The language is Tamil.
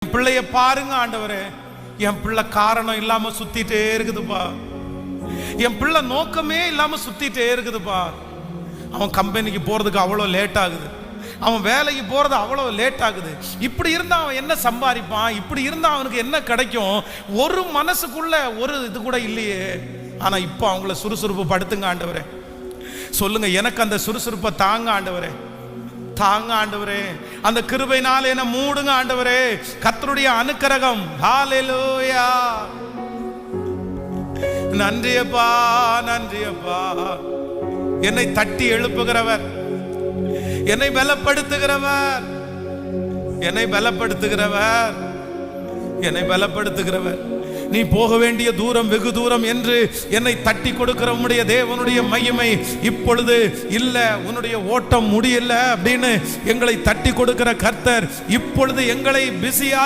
பிள்ளைய பாருங்க ஆண்டவரே, என் பிள்ளை காரணம் இல்லாம சுத்திட்டே இருக்குதுப்பா, என் பிள்ளை நோக்கமே இல்லாம சுத்திட்டே இருக்குதுப்பா. அவன் கம்பெனிக்கு போறதுக்கு அவ்வளோ லேட் ஆகுது, அவன் வேலைக்கு போறது அவ்வளோ லேட் ஆகுது. இப்படி இருந்தா அவன் என்ன சம்பாதிப்பான், இப்படி இருந்தா அவனுக்கு என்ன கிடைக்கும், ஒரு மனசுக்குள்ள ஒரு இது கூட இல்லையே. ஆனா இப்போ அவங்கள சுறுசுறுப்பு படுத்துங்க ஆண்டவரே, சொல்லுங்க எனக்கு அந்த சுறுசுறுப்பை தாங்க ஆண்டவரே, தாங்க ஆண்டவரே, அந்த கிருபையினால என்ன மூடுங்க ஆண்டவரே. கர்த்தருடைய அனுக்கிரகம். ஹல்லேலூயா. நன்றியப்பா, நன்றியப்பா. என்னை தட்டி எழுப்புகிறவர், என்னை பலப்படுத்துகிறவர், என்னை பலப்படுத்துகிறவர், என்னை பலப்படுத்துகிறவர். நீ போக வேண்டிய தூரம் வெகு தூரம் என்று என்னை தட்டி கொடுக்கிற உம்முடைய தேவனுடைய மகிமை இப்பொழுது இல்ல, உன்னுடைய ஓட்டம் முடியல அப்படின்னு எங்களை தட்டி கொடுக்கிற கர்த்தர் இப்பொழுது எங்களை பிஸியாக